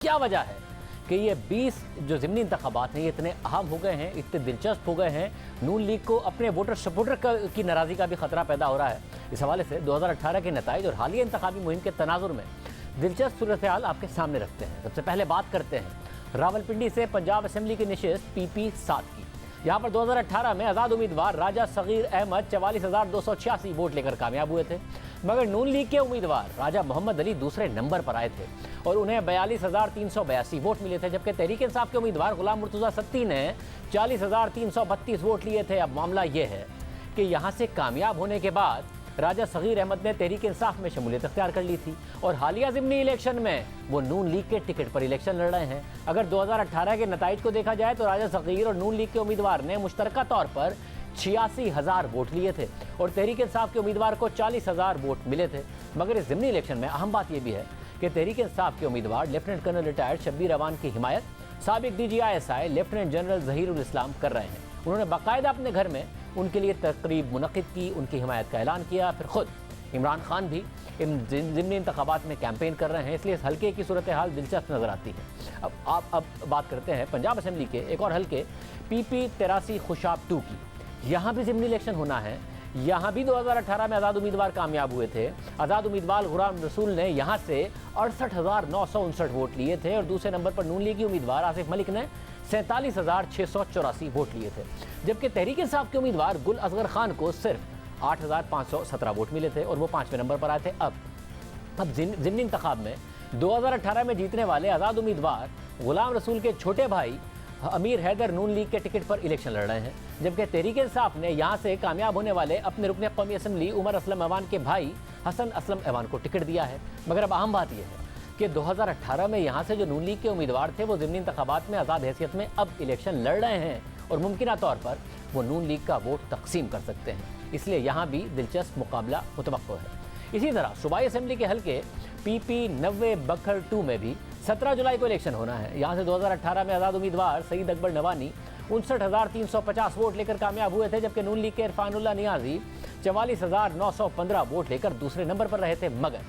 क्या वजह है कि ये 20 जो ज़िमनी इंतखाबात हैं ये इतने अहम हो गए हैं, इतने दिलचस्प हो गए हैं, नून लीग को अपने वोटर सपोर्टर की नाराज़गी का भी खतरा पैदा हो रहा है। इस हवाले से 2018 के नताइज और हालिया इंतखाबी मुहिम के तनाजुर में दिलचस्प सूरत हाल आपके सामने रखते हैं। सबसे पहले बात करते हैं रावलपिंडी से पंजाब असेंबली की नशिस्त PP 7 की। यहाँ पर 2018 में आज़ाद उम्मीदवार राजा सगीर अहमद 44,286 वोट लेकर कामयाब हुए थे, मगर नून लीग के उम्मीदवार राजा मोहम्मद अली दूसरे नंबर पर आए थे और उन्हें 42,382 वोट मिले थे, जबकि तहरीक इंसाफ के उम्मीदवार गुलाम मुर्तज़ा सत्ती ने 40,332 वोट लिए थे। अब मामला यह है कि यहाँ से कामयाब होने के बाद राजा सगीर अहमद ने तहरीक इंसाफ में शमूलियत अख्तियार कर ली थी और हालिया ज़िमनी इलेक्शन में वो नून लीग के टिकट पर इलेक्शन लड़ रहे हैं। अगर 2018 के नताइज को देखा जाए तो राजा सगीर और नून लीग के उम्मीदवार ने मुश्तरका तौर पर 86,000 वोट लिए थे और तहरीक इंसाफ के उम्मीदवार को 40,000 वोट मिले थे। मगर इस ज़िमनी इलेक्शन में अहम बात यह भी है कि तहरीक इंसाफ के उम्मीदवार lieutenant colonel retired Shabbir Awan की हिमायत साबिक DGI lieutenant general Zaheerul Islam कर रहे हैं। उन्होंने बाकायदा अपने घर में उनके लिए तकरीब मुनक़िद की, उनकी हिमायत का ऐलान किया। फिर ख़ुद इमरान खान भी इन ज़िमनी इंतखाबात में कैंपेन कर रहे हैं, इसलिए इस हल्के की सूरत हाल दिलचस्प नज़र आती है। अब बात करते हैं पंजाब असेंबली के एक और हल्के PP 83 खुशाब 2 की। यहाँ भी ज़िमनी इलेक्शन होना है। यहाँ भी 2018 में आज़ाद उम्मीदवार कामयाब हुए थे। आज़ाद उम्मीदवार गुलाम रसूल ने यहाँ से 68,959 वोट लिए थे और दूसरे नंबर पर नून लीगी उम्मीदवार आसिफ मलिक ने 47,684 वोट लिए थे, जबकि तहरीक इंसाफ के उम्मीदवार गुल असगर खान को सिर्फ 8,517 वोट मिले थे और वो 5वें नंबर पर आए थे। अब ज़िमनी इंतखाब में 2018 में जीतने वाले आज़ाद उम्मीदवार गुलाम रसूल के छोटे भाई अमीर हैदर नून लीग के टिकट पर इलेक्शन लड़ रहे हैं, जबकि तहरीक इंसाफ ने यहाँ से कामयाब होने वाले अपने रुकन कौमी असम्बली उमर असलम अवान के भाई हसन असलम अवान को टिकट दिया है। मगर अब अहम बात यह है कि 2018 में यहाँ से जो नून लीग के उम्मीदवार थे वो ज़िमनी इंतखाबात में आज़ाद हैसियत में अब इलेक्शन लड़ रहे हैं और मुमकिन तौर पर वो नून लीग का वोट तकसीम कर सकते हैं, इसलिए यहाँ भी दिलचस्प मुकाबला मुतवक्को है। इसी तरह सूबाई असेंबली के हल्के PP 90 बखर 2 में भी 17 जुलाई को इलेक्शन होना है। यहाँ से 2018 में आज़ाद उम्मीदवार सईद अकबर नवानी 59,350 वोट लेकर कामयाब हुए थे, जबकि नून लीग के इरफानुल्लाह नियाजी 44,915 वोट लेकर दूसरे नंबर पर रहे थे। मगर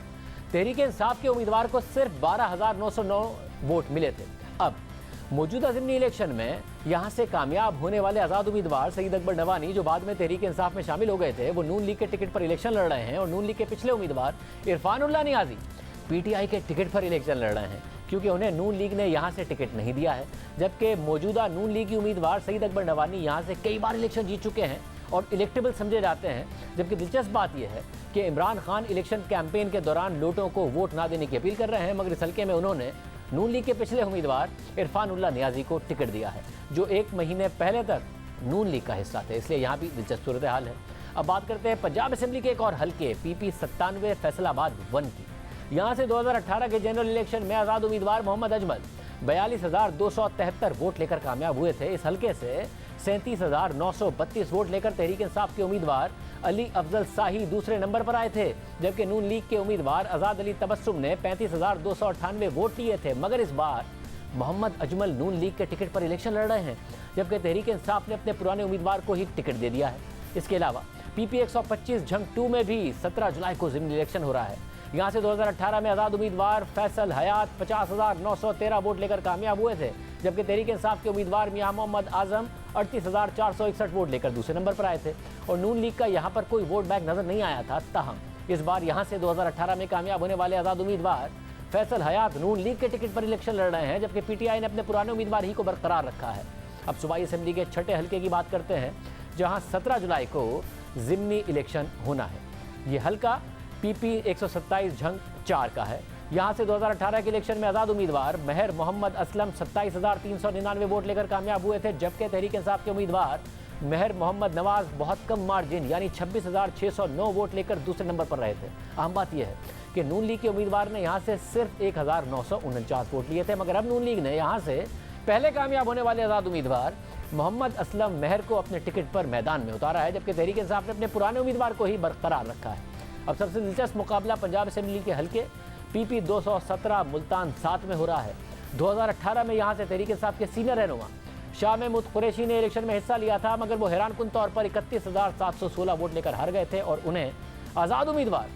तहरीक इंसाफ के उम्मीदवार को सिर्फ 12,909 वोट मिले थे। अब मौजूदा ज़िमनी इलेक्शन में यहाँ से कामयाब होने वाले आज़ाद उम्मीदवार सईद अकबर नवानी, जो बाद में तहरीक इंसाफ में शामिल हो गए थे, वो नून लीग के टिकट पर इलेक्शन लड़ रहे हैं और नून लीग के पिछले उम्मीदवार इरफानुल्लाह नियाजी PTI के टिकट पर इलेक्शन लड़ रहे हैं, क्योंकि उन्हें नून लीग ने यहाँ से टिकट नहीं दिया है। जबकि मौजूदा नून लीगी उम्मीदवार सईद अकबर नवानी यहाँ से कई बार इलेक्शन जीत चुके हैं और इलेक्टेबल समझे जाते हैं। जबकि दिलचस्प बात यह है कि इमरान खान इलेक्शन कैंपेन के दौरान लोगों को वोट ना देने की अपील कर रहे हैं, मगर इस हल्के में उन्होंने नून लीग के पिछले उम्मीदवार इरफानुल्लाह नियाजी को टिकट दिया है, जो 1 महीने पहले तक नून लीग का हिस्सा थे, इसलिए यहाँ भी दिलचस्प सूरत हाल है। अब बात करते हैं पंजाब असेंबली के एक और हल्के PP 97 फैसलाबाद 1 की। यहाँ से 2018 के जनरल इलेक्शन में आज़ाद उम्मीदवार मोहम्मद अजमल 42,273 वोट लेकर कामयाब हुए थे। इस हल्के से 37,932 वोट लेकर तहरीक इंसाफ के उम्मीदवार अली अफजल शाही दूसरे नंबर पर आए थे, जबकि नून लीग के उम्मीदवार आज़ाद अली तबस्सुम ने 35,298 वोट लिए थे। मगर इस बार मोहम्मद अजमल नून लीग के टिकट पर इलेक्शन लड़ रहे हैं, जबकि तहरीक इंसाफ ने अपने पुराने उम्मीदवार को ही टिकट दे दिया है। इसके अलावा PP 125 झंग 2 में भी 17 जुलाई को ज़िमनी इलेक्शन हो रहा है। यहाँ से 2018 में आज़ाद उम्मीदवार फैसल हयात 50,913 वोट लेकर कामयाब हुए थे, जबकि तहरीक इंसाफ के उम्मीदवार मियां मोहम्मद आजम 38,461 वोट लेकर दूसरे नंबर पर आए थे और नून लीग का यहाँ पर कोई वोट बैंक नजर नहीं आया था। ताहम इस बार यहाँ से 2018 में कामयाब होने वाले आज़ाद उम्मीदवार फैसल हयात नून लीग के टिकट पर इलेक्शन लड़ रहे हैं, जबकि PTI ने अपने पुराने उम्मीदवार ही को बरकरार रखा है। अब सूबाई असेंबली के छठे हल्के की बात करते हैं, जहाँ 17 जुलाई को ज़िमनी इलेक्शन होना है। ये हल्का PP 127 झंग 4 का है। यहाँ से 2018 के इलेक्शन में आज़ाद उम्मीदवार महर मोहम्मद असलम 27,399 वोट लेकर कामयाब हुए थे, जबकि तहरीक इंसाफ के उम्मीदवार महर मोहम्मद नवाज बहुत कम मार्जिन यानी 26,609 वोट लेकर दूसरे नंबर पर रहे थे। अहम बात यह है कि नून लीग के उम्मीदवार ने यहाँ से सिर्फ 1,949 वोट लिए थे, मगर अब नून लीग ने यहाँ से पहले कामयाब होने वाले आज़ाद उम्मीदवार मोहम्मद असलम महर को अपने टिकट पर मैदान में उतारा है, जबकि तहरीक इंसाफ ने अपने पुराने उम्मीदवार को ही बरकरार रखा है। अब सबसे दिलचस्प मुकाबला पंजाब असेंबली के हल्के PP 217 मुल्तान 7 में हो रहा है। 2018 में यहाँ से तहरीक इंसाफ के सीनियर रहनुमा शाह महमूद कुरैशी ने इलेक्शन में हिस्सा लिया था, मगर वो हैरानकुन तौर पर 31,716 वोट लेकर हार गए थे और उन्हें आज़ाद उम्मीदवार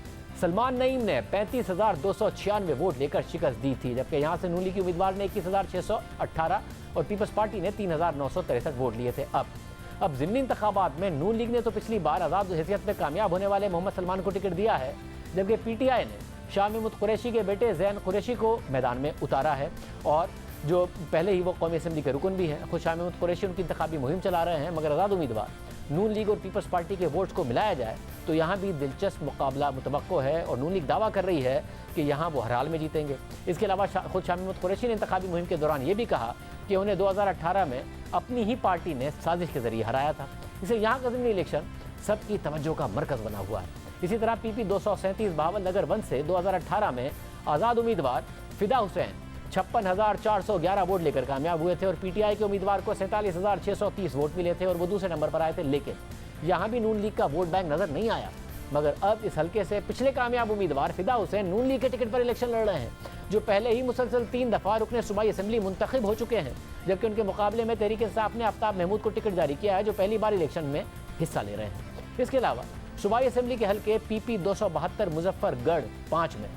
सलमान नईम ने 35,296 वोट लेकर शिकस्त दी थी, जबकि यहाँ से नून लीग के उम्मीदवार ने 21,618 और पीपल्स पार्टी ने 3,963 वोट लिए थे। अब ज़िमनी इंतखाबात में नून लीग ने तो पिछली बार आज़ाद हैसियत में कामयाब होने वाले मोहम्मद सलमान को टिकट दिया है, जबकि PTI ने शाह महमूद कुरैशी के बेटे ज़ैन कुरैशी को मैदान में उतारा है, और जो पहले ही वो कौमी असम्बली के रुकन भी हैं। खुद शाह महमूद कुरैशी उनकी इंतखाबी मुहिम चला रहे हैं, मगर आज़ाद उम्मीदवार नून लीग और पीपल्स पार्टी के वोट्स को मिलाया जाए तो यहाँ भी दिलचस्प मुकाबला मुतवक्को है, और नून लीग दावा कर रही है कि यहाँ वो हर हाल में जीतेंगे। इसके अलावा खुद शाह महमूद कुरैशी ने इंतखाबी मुहिम के दौरान ये भी कहा कि उन्हें 2018 में अपनी ही पार्टी ने साजिश के जरिए हराया था। इसे यहाँ का ज़िमनी इलेक्शन सबकी तवज्जो का मरकज़ बना हुआ है। इसी तरह PP 237 बहावल नगर 1 से 2018 में आज़ाद उम्मीदवार फिदा हुसैन 56,411 वोट लेकर कामयाब हुए थे, और PTI के उम्मीदवार को 47,630 वोट मिले थे और वो दूसरे नंबर पर आए थे। लेकिन यहाँ भी नून लीग का वोट बैंक नजर नहीं आया, मगर अब इस हल्के से पिछले कामयाब उम्मीदवार फिदा हुसैन नून लीग के टिकट पर इलेक्शन लड़ रहे हैं, जो पहले ही मुसलसल 3 दफ़ा रुकने सूबाई असम्बली मुंतखब हो चुके हैं, जबकि उनके मुकाबले में तहरीक इंसाफ ने आफ्ताब महमूद को टिकट जारी किया है, जो पहली बार इलेक्शन में हिस्सा ले रहे हैं। इसके अलावा सूबाई असम्बली के हल्के PP 272 मुजफ्फरगढ़ 5 में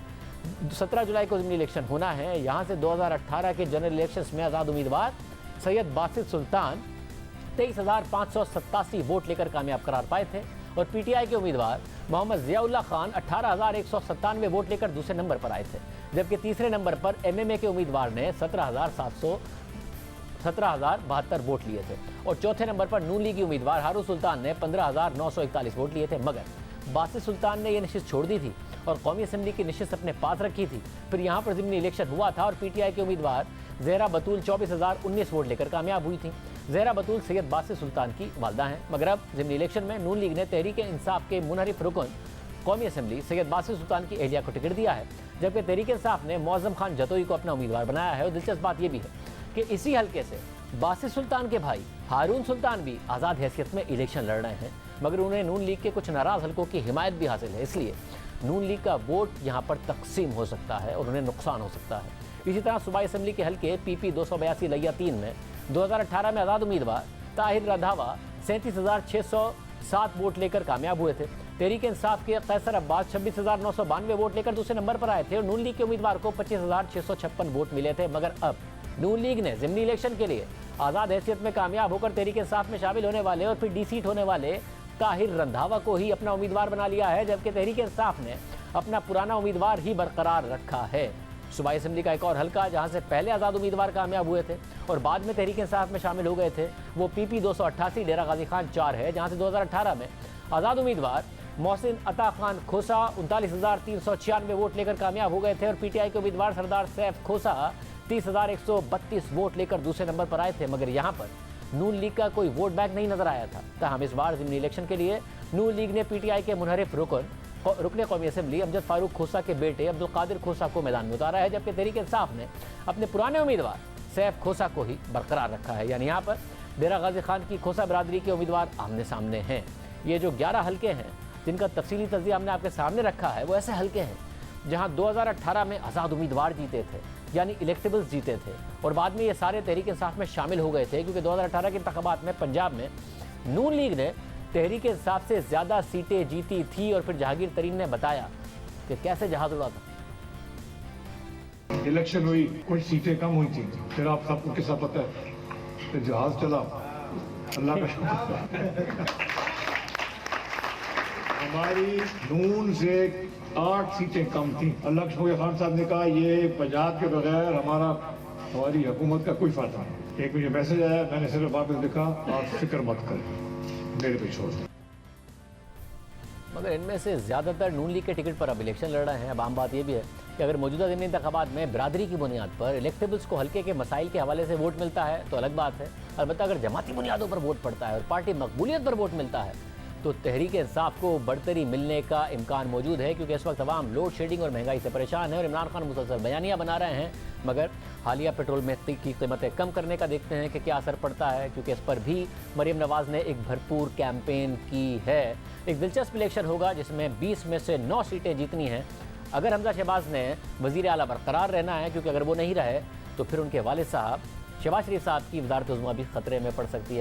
17 जुलाई को ज़िमनी इलेक्शन होना है। यहाँ से 2018 के जनरल इलेक्शंस में आज़ाद उम्मीदवार सैयद बासित सुल्तान 23,587 वोट लेकर कामयाब करार पाए थे, और PTI के उम्मीदवार मोहम्मद ज़ियाउल्लाह खान 18,197 वोट लेकर दूसरे नंबर पर आए थे, जबकि तीसरे नंबर पर MMA के उम्मीदवार ने 17,72 वोट लिए थे, और चौथे नंबर पर नून लीगी उम्मीदवार हारून सुल्तान ने 15,941 वोट लिए थे। मगर बासित सुल्तान ने यह नशिस्त छोड़ दी थी और कौमी असम्बली की नशिस्त अपने पास रखी थी। फिर यहाँ पर ज़िमनी इलेक्शन हुआ था और PTI के उम्मीदवार ज़हरा बतूल 24,019 वोट लेकर कामयाब हुई थी। ज़हरा बतूल सैयद बासित सुल्तान की वालदा हैं, मगर अब ज़िमनी इलेक्शन में नून लीग ने तहरीक इंसाफ के मुनहरिफ रुकन कौमी असम्बली सैयद बासित सुल्तान की एहलिया को टिकट दिया है, जबकि तहरीक इंसाफ ने मौज़म खान जतोई को अपना उम्मीदवार बनाया है। और दिलचस्प बात यह भी है कि इसी हल्के से बासित सुल्तान के भाई हारून सुल्तान भी आज़ाद हैसियत में इलेक्शन लड़ रहे हैं, मगर उन्हें नून लीग के कुछ नाराज़ हल्कों की हिमायत भी हासिल है, इसलिए नून लीग का वोट यहाँ पर तकसीम हो सकता है और उन्हें नुकसान हो सकता है। इसी तरह सूबाई असम्बली के हल्के PP 282 लिया 3 में 2018 में आज़ाद उम्मीदवार ताहिर रंधावा 37,607 वोट लेकर कामयाब हुए थे। तहरीक इंसाफ के कैसर अब्बास 26,992 वोट लेकर दूसरे नंबर पर आए थे, और नून लीग के उम्मीदवार को 25,656 वोट मिले थे। मगर अब नून लीग ने ज़िमनी इलेक्शन के लिए आज़ाद हैसियत में कामयाब होकर तहरीक इंसाफ में शामिल होने वाले और फिर D सीट होने वाले ताहिर रंधावा को ही अपना उम्मीदवार बना लिया है, जबकि तहरीक इंसाफ ने अपना पुराना उम्मीदवार ही बरकरार रखा है। सूबाई असम्बली का एक और हल्का जहां से पहले आज़ाद उम्मीदवार कामयाब हुए थे और बाद में तहरीक इंसाफ में शामिल हो गए थे, वो PP 288 डेरा गाजी खान 4 है, जहां से 2018 में आज़ाद उम्मीदवार मोहसिन अता खान खोसा 39,396 वोट लेकर कामयाब हो गए थे, और PTI के उम्मीदवार सरदार सैफ खोसा 30,132 वोट लेकर दूसरे नंबर पर आए थे। मगर यहाँ पर नून लीग का कोई वोट बैंक नहीं नजर आया था। तहम इस बार ज़िमनी इलेक्शन के लिए नून लीग ने PTI के मुनहरिफ रुकने कौमी असम्बली अमजद फारूक खोसा के बेटे अब्दुल कादिर खोसा को मैदान में उतारा है, जबकि तहरीक इंसाफ ने अपने पुराने उम्मीदवार सैफ खोसा को ही बरकरार रखा है। यानी यहाँ पर डेरा गाजी खान की खोसा बरादरी के उम्मीदवार आमने सामने हैं। ये जो 11 हल्के हैं जिनका तफसीली तज्ज़िया हमने आपके सामने रखा है, वो ऐसे हल्के हैं जहाँ 2018 में आज़ाद उम्मीदवार जीते थे, यानी इलेक्टेबल्स जीते थे, और बाद में ये सारे तहरीक इंसाफ में शामिल हो गए थे, क्योंकि 2018 के इंतखाबात में पंजाब में नून लीग ने तहरीक इंसाफ से ज़्यादा सीटें जीती थी। और फिर जहांगीर तरीन ने बताया कि कैसे जहाज उड़ा था। इलेक्शन हुई, कुछ सीटें कम हुई थी, फिर आप सबको किस्सा पता है, फिर जहाज चला, अल्लाह का शुक्र। हमारी नून से 8 सीटें कम थी। अल्लाह के शुक्र खान साहब ने कहा ये पंजाब के बगैर हमारी हुकूमत का कोई फायदा नहीं। एक मुझे मैसेज आया, मैंने सिर्फ वापस लिखा, आप फिक्र मत करें, मेरे पे छोड़ दें। मगर इनमें से ज़्यादातर नून लीग के टिकट पर अब इलेक्शन लड़ रहे हैं। अब आम बात यह भी है कि अगर मौजूदा ज़िमनी इंतखाबात में बरादरी की बुनियाद पर इलेक्टेबल्स को हल्के के मसाइल के हवाले से वोट मिलता है तो अलग बात है। अलबत्ता अगर जमाती बुनियादों पर वोट पड़ता है और पार्टी मकबूलियत पर वोट मिलता है तो तहरीक इंसाफ को बढ़तरी मिलने का इम्कान मौजूद है, क्योंकि इस वक्त तमाम लोड शेडिंग और महंगाई से परेशान है और इमरान खान मुसलसल बयानियाँ बना रहे हैं। मगर हालिया पेट्रोल में की कीमतें कम करने का देखते हैं कि क्या असर पड़ता है, क्योंकि इस पर भी मरीम नवाज़ ने एक भरपूर कैंपेन की है। एक दिलचस्प इलेक्शन होगा जिसमें 20 में से 9 सीटें जीतनी हैं अगर हमजा शहबाज ने वज़ीर आला बरकरार रहना है, क्योंकि अगर वो नहीं रहे तो फिर उनके वालिद साहब शहबाज शरीफ साहब की वज़ारत उज़्मा भी ख़तरे में पड़ सकती है।